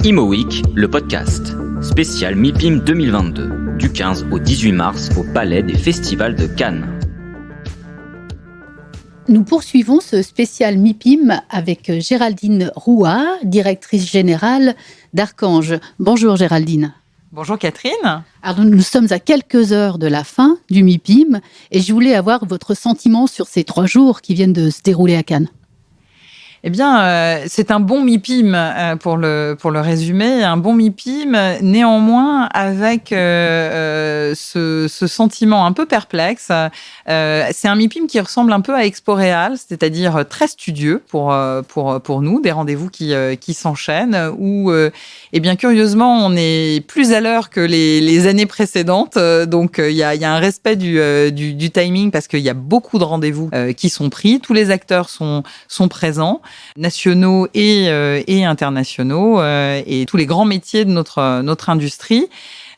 Imo Week, le podcast, spécial MIPIM 2022, du 15 au 18 mars au Palais des Festivals de Cannes. Nous poursuivons ce spécial MIPIM avec Géraldine Rouat, directrice générale d'Archange. Bonjour Géraldine. Bonjour Catherine. Alors nous sommes à quelques heures de la fin du MIPIM et je voulais avoir votre sentiment sur ces 3 jours qui viennent de se dérouler à Cannes. Eh bien, c'est un bon MIPIM pour le résumer, un bon MIPIM, néanmoins avec ce sentiment un peu perplexe. C'est un MIPIM qui ressemble un peu à Expo-Réal, c'est-à-dire très studieux pour nous, des rendez-vous qui s'enchaînent, où, eh bien, curieusement, on est plus à l'heure que les années précédentes. Donc, il y a un respect du timing parce qu'il y a beaucoup de rendez-vous qui sont pris. Tous les acteurs sont présents, nationaux et internationaux, et tous les grands métiers de notre industrie.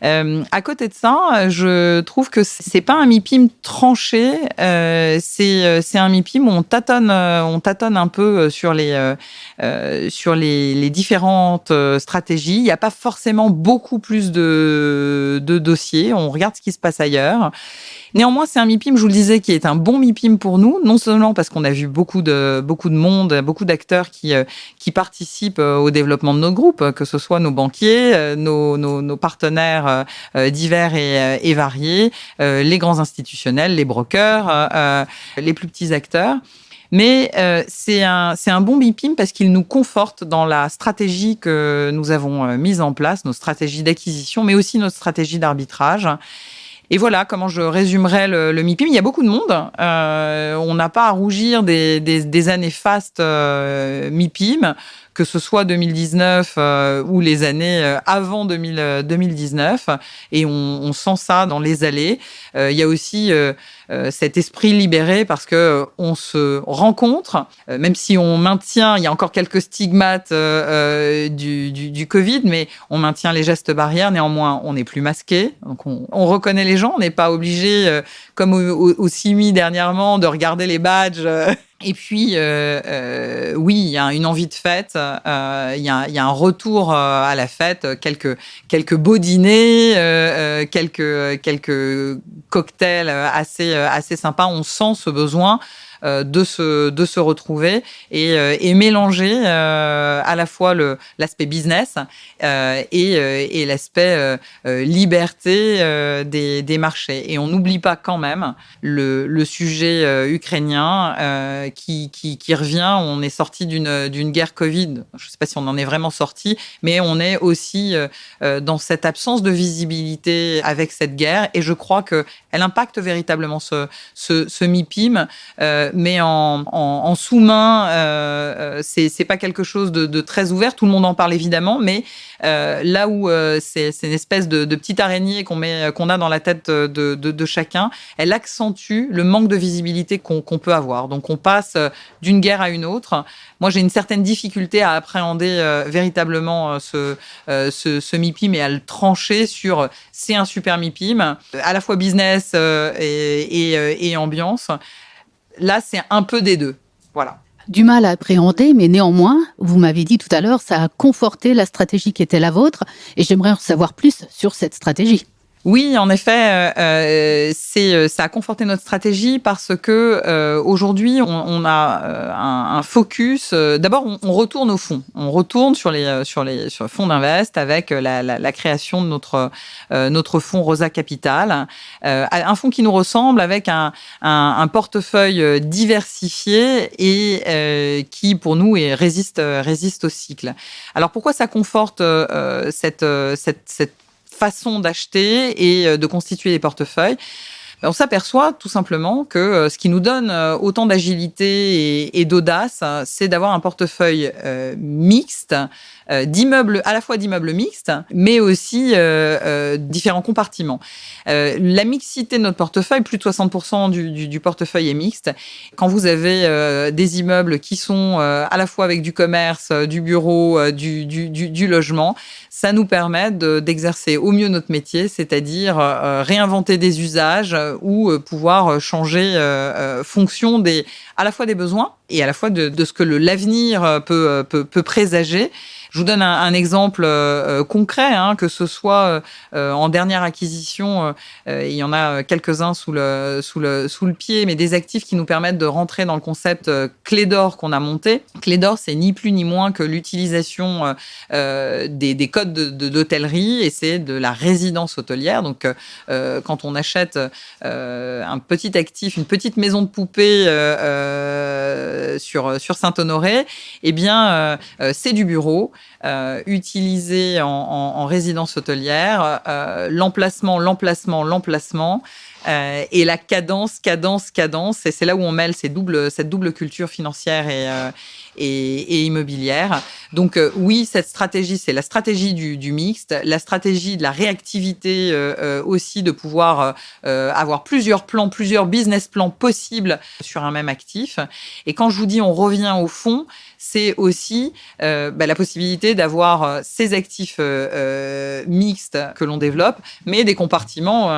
À côté de ça, je trouve que c'est pas un MIPIM tranché, c'est un MIPIM où on tâtonne un peu sur les différentes stratégies. Il n'y a pas forcément beaucoup plus de dossiers. On regarde ce qui se passe ailleurs. Néanmoins, c'est un MIPIM, je vous le disais, qui est un bon MIPIM pour nous, non seulement parce qu'on a vu beaucoup de monde, beaucoup d'acteurs qui participent au développement de notre groupe, que ce soit nos banquiers, nos partenaires divers et variés, les grands institutionnels, les brokers, les plus petits acteurs. Mais c'est un bon MIPIM parce qu'il nous conforte dans la stratégie que nous avons mise en place, nos stratégies d'acquisition, mais aussi notre stratégie d'arbitrage. Et voilà comment je résumerai le MIPIM. Il y a beaucoup de monde. On n'a pas à rougir des années fastes MIPIM, que ce soit 2019 ou les années avant 2019. Et on sent ça dans les allées. Il y a aussi cet esprit libéré parce que on se rencontre, même si on maintient, il y a encore quelques stigmates du Covid, mais on maintient les gestes barrières. Néanmoins, on n'est plus masqué. Donc on reconnaît les gens. On n'est pas obligé, comme au CIMI dernièrement, de regarder les badges. Et puis, oui, il y a une envie de fête, il y a un retour à la fête, quelques beaux dîners, quelques cocktails assez sympas. On sent ce besoin de se retrouver et mélanger à la fois l'aspect business et l'aspect liberté des marchés. Et on n'oublie pas quand même le sujet ukrainien qui revient. On est sorti d'une guerre Covid. Je ne sais pas si on en est vraiment sorti, mais on est aussi dans cette absence de visibilité avec cette guerre. Et je crois qu'elle impacte véritablement ce MIPIM. Mais en sous-main, c'est pas quelque chose de très ouvert. Tout le monde en parle évidemment, mais là où c'est une espèce de petite araignée qu'on a dans la tête de chacun, elle accentue le manque de visibilité qu'on peut avoir. Donc on passe d'une guerre à une autre. Moi, j'ai une certaine difficulté à appréhender véritablement ce MIPIM et à le trancher sur c'est un super MIPIM, à la fois business et ambiance. Là, c'est un peu des deux. Voilà. Du mal à appréhender, mais néanmoins, vous m'avez dit tout à l'heure, ça a conforté la stratégie qui était la vôtre et j'aimerais en savoir plus sur cette stratégie. Oui, en effet, ça a conforté notre stratégie parce que aujourd'hui, on a un focus. D'abord, on retourne au fond. On retourne sur le fonds d'Invest avec la création de notre fonds Rosa Capital, un fonds qui nous ressemble avec un portefeuille diversifié et qui, pour nous, résiste au cycle. Alors, pourquoi ça conforte cette façon d'acheter et de constituer des portefeuilles? On s'aperçoit tout simplement que ce qui nous donne autant d'agilité et d'audace, c'est d'avoir un portefeuille mixte, d'immeubles, à la fois d'immeubles mixtes, mais aussi différents compartiments. La mixité de notre portefeuille, plus de 60% du portefeuille est mixte. Quand vous avez des immeubles qui sont à la fois avec du commerce, du bureau, du logement, ça nous permet d'exercer au mieux notre métier, c'est-à-dire réinventer des usages ou pouvoir changer fonction à la fois des besoins et à la fois de ce que l'avenir peut présager. Je vous donne un exemple concret, que ce soit en dernière acquisition, il y en a quelques-uns sous le pied, mais des actifs qui nous permettent de rentrer dans le concept clé d'or qu'on a monté. Clé d'or, c'est ni plus ni moins que l'utilisation des codes d'hôtellerie, et c'est de la résidence hôtelière. Donc, quand on achète un petit actif, une petite maison de poupée sur Saint-Honoré, eh bien, c'est du bureau utilisé en résidence hôtelière. L'emplacement, et la cadence, et c'est là où on mêle cette double culture financière et immobilière. Donc oui, cette stratégie, c'est la stratégie du mixte, la stratégie de la réactivité aussi, de pouvoir avoir plusieurs plans, plusieurs business plans possibles sur un même actif. Et quand je vous dis on revient au fond, c'est aussi la possibilité d'avoir ces actifs mixtes que l'on développe, mais des compartiments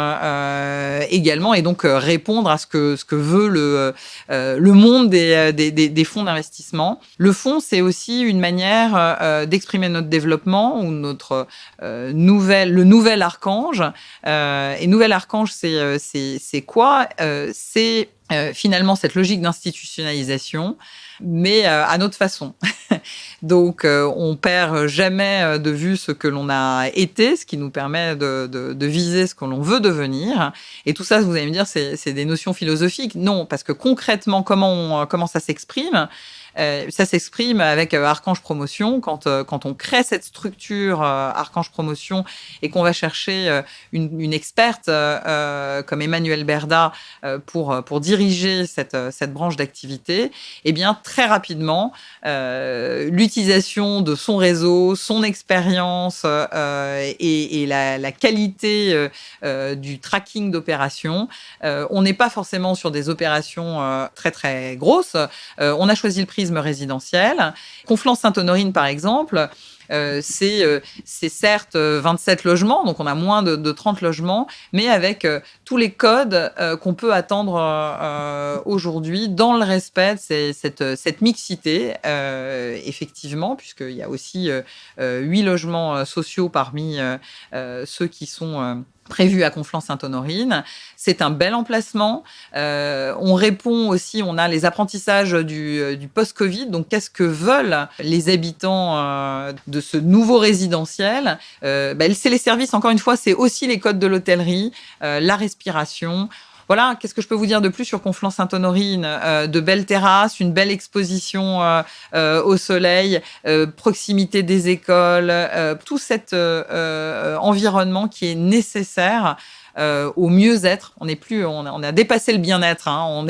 également, et donc répondre à ce que veut le monde des fonds d'investissement. Le fonds, c'est aussi une manière d'exprimer notre développement, ou le nouvel archange. Et nouvel archange, c'est quoi? C'est finalement cette logique d'institutionnalisation, mais à notre façon. Donc, on perd jamais de vue ce que l'on a été, ce qui nous permet de viser ce que l'on veut devenir. Et tout ça, vous allez me dire, c'est des notions philosophiques. Non, parce que concrètement, comment ça s'exprime? Ça s'exprime avec Archange Promotion. Quand on crée cette structure Archange Promotion, et qu'on va chercher une experte comme Emmanuelle Berda pour diriger cette branche d'activité, eh bien, très rapidement, l'utilisation de son réseau, son expérience et la qualité du tracking d'opérations. On n'est pas forcément sur des opérations très très grosses. On a choisi le prisme résidentiel. Conflans-Sainte-Honorine, par exemple, c'est certes 27 logements, donc on a moins de 30 logements, mais avec tous les codes qu'on peut attendre aujourd'hui, dans le respect de cette mixité, effectivement, puisqu'il y a aussi 8 logements sociaux parmi ceux qui sont prévu à Conflans-Sainte-Honorine. C'est un bel emplacement. On répond aussi, on a les apprentissages du post-Covid. Donc, qu'est-ce que veulent les habitants de ce nouveau résidentiel? C'est les services, encore une fois, c'est aussi les codes de l'hôtellerie, la respiration. Voilà, qu'est-ce que je peux vous dire de plus sur Conflans-Sainte-Honorine? De belles terrasses, une belle exposition au soleil, proximité des écoles, tout cet environnement qui est nécessaire au mieux-être. On a dépassé le bien-être, on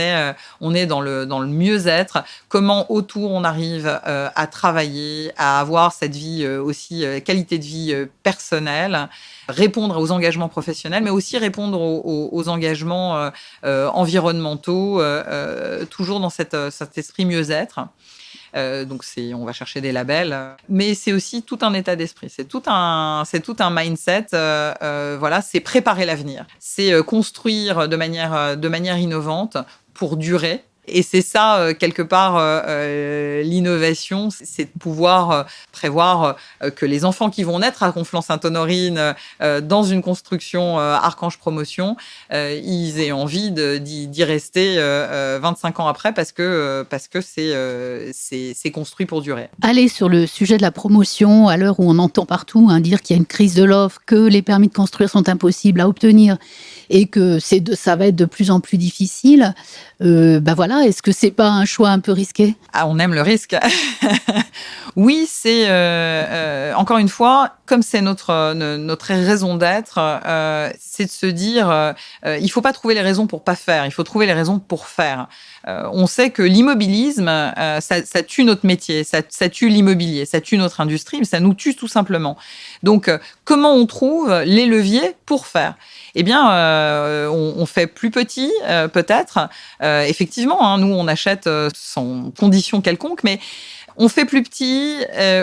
est dans le mieux-être. Comment autour on arrive à travailler, à avoir cette vie aussi, qualité de vie personnelle, répondre aux engagements professionnels, mais aussi répondre aux engagements environnementaux, toujours dans cet esprit mieux-être. Donc on va chercher des labels, mais c'est aussi tout un état d'esprit, c'est tout un mindset. Voilà, c'est préparer l'avenir, c'est construire de manière innovante pour durer. Et c'est ça, quelque part, l'innovation, c'est de pouvoir prévoir que les enfants qui vont naître à Conflans-Sainte-Honorine dans une construction Archange Promotion, ils aient envie d'y rester 25 ans après, parce que c'est construit pour durer. Allez, sur le sujet de la promotion, à l'heure où on entend partout dire qu'il y a une crise de l'offre, que les permis de construire sont impossibles à obtenir et que ça va être de plus en plus difficile, voilà, est-ce que c'est pas un choix un peu risqué? Ah, on aime le risque. Oui, c'est encore une fois, comme c'est notre raison d'être, c'est de se dire, il faut pas trouver les raisons pour pas faire, il faut trouver les raisons pour faire. On sait que l'immobilisme, ça tue notre métier, ça tue l'immobilier, ça tue notre industrie, mais ça nous tue tout simplement. Donc, comment on trouve les leviers pour faire? Eh bien, on fait plus petit, peut-être. Effectivement, nous, on achète sans condition quelconque, mais On fait plus petit,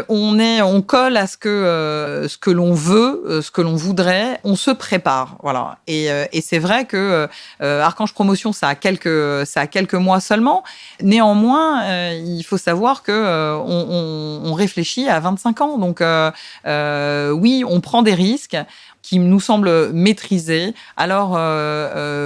on colle à ce que l'on veut, ce que l'on voudrait, on se prépare, voilà. Et c'est vrai que Archange Promotion, ça a quelques mois seulement. Néanmoins, il faut savoir que on réfléchit à 25 ans. Donc oui, on prend des risques qui nous semblent maîtrisés. Alors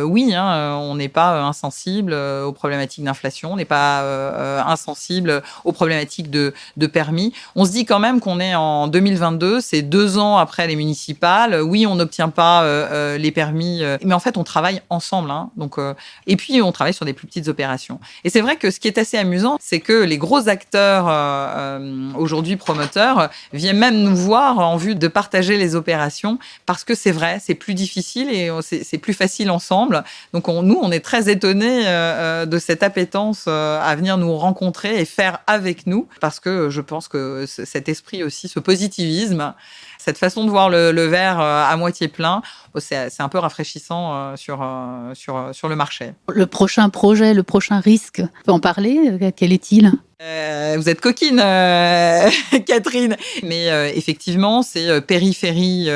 oui, on n'est pas insensible aux problématiques d'inflation, on n'est pas insensible aux problématiques de permis. On se dit quand même qu'on est en 2022, c'est 2 ans après les municipales. Oui, on n'obtient pas les permis, mais en fait, on travaille ensemble. Donc, et puis, on travaille sur des plus petites opérations. Et c'est vrai que ce qui est assez amusant, c'est que les gros acteurs, aujourd'hui promoteurs, viennent même nous voir en vue de partager les opérations, parce que c'est vrai, c'est plus difficile et c'est plus facile ensemble. Donc nous, on est très étonnés de cette appétence à venir nous rencontrer et faire avec nous, parce que je pense que cet esprit aussi, ce positivisme, cette façon de voir le verre à moitié plein, c'est un peu rafraîchissant sur le marché. Le prochain projet, le prochain risque, on peut en parler? Quel est-il? Vous êtes coquine, Catherine. Mais effectivement, c'est périphérie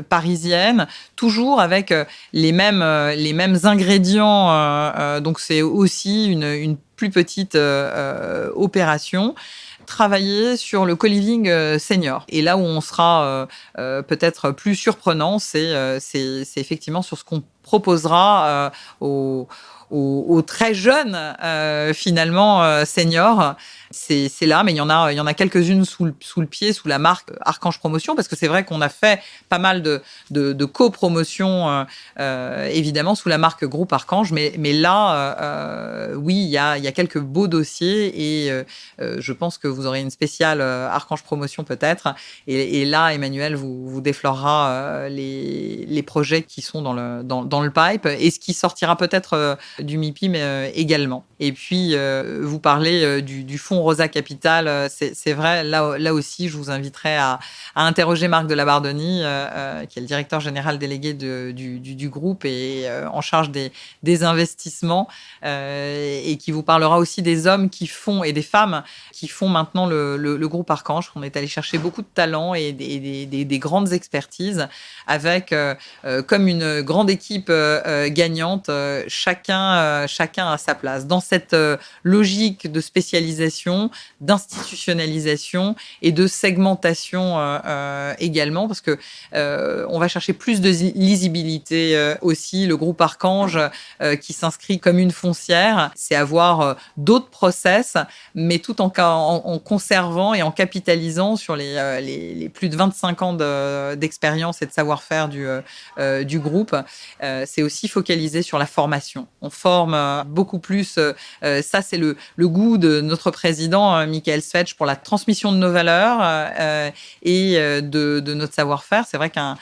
parisienne, toujours avec les mêmes ingrédients. Donc c'est aussi une plus petite opération. Travailler sur le co-living senior. Et là où on sera peut-être plus surprenant, c'est effectivement sur ce qu'on proposera aux très jeunes finalement seniors. C'est là, mais il y en a quelques-unes sous le pied, sous la marque Archange Promotion, parce que c'est vrai qu'on a fait pas mal de copromotion évidemment sous la marque Groupe Archange, mais là oui, il y a quelques beaux dossiers et je pense que vous aurez une spéciale Archange Promotion peut-être, et là Emmanuel vous déflorera les projets qui sont dans le pipe et ce qui sortira peut-être du MIPIM également. Et puis vous parlez du fonds Rosa Capital, c'est vrai, là aussi je vous inviterai à interroger Marc de la Bardoni, qui est le directeur général délégué du groupe et en charge des investissements, et qui vous parlera aussi des hommes qui font et des femmes qui font maintenant le groupe Archange. On est allé chercher beaucoup de talents et des grandes expertises avec comme une grande équipe gagnante, chacun à sa place dans cette logique de spécialisation, d'institutionnalisation et de segmentation également, parce que on va chercher plus de lisibilité aussi. Le groupe Archange qui s'inscrit comme une foncière, c'est avoir d'autres process, mais tout en conservant et en capitalisant sur les plus de 25 ans d'expérience et de savoir-faire du groupe. C'est aussi focalisé sur la formation. On forme beaucoup plus. Ça, c'est le goût de notre président, Michael Svetch, pour la transmission de nos valeurs et de notre savoir-faire. C'est vrai qu'un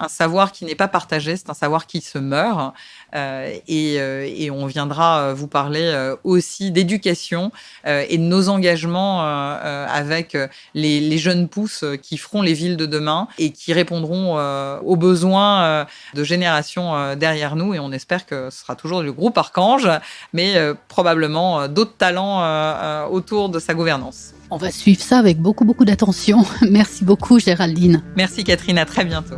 savoir qui n'est pas partagé, c'est un savoir qui se meurt. Et on viendra vous parler aussi d'éducation et de nos engagements avec les jeunes pousses qui feront les villes de demain et qui répondront aux besoins de générations derrière nous. Et on espère que ce sera toujours le groupe Archange, mais probablement d'autres talents autour de sa gouvernance. On va suivre ça avec beaucoup, beaucoup d'attention. Merci beaucoup, Géraldine. Merci, Catherine. À très bientôt.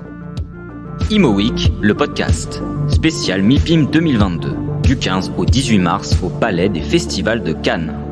Imo Week, le podcast, spécial MIPIM 2022, du 15 au 18 mars au Palais des Festivals de Cannes.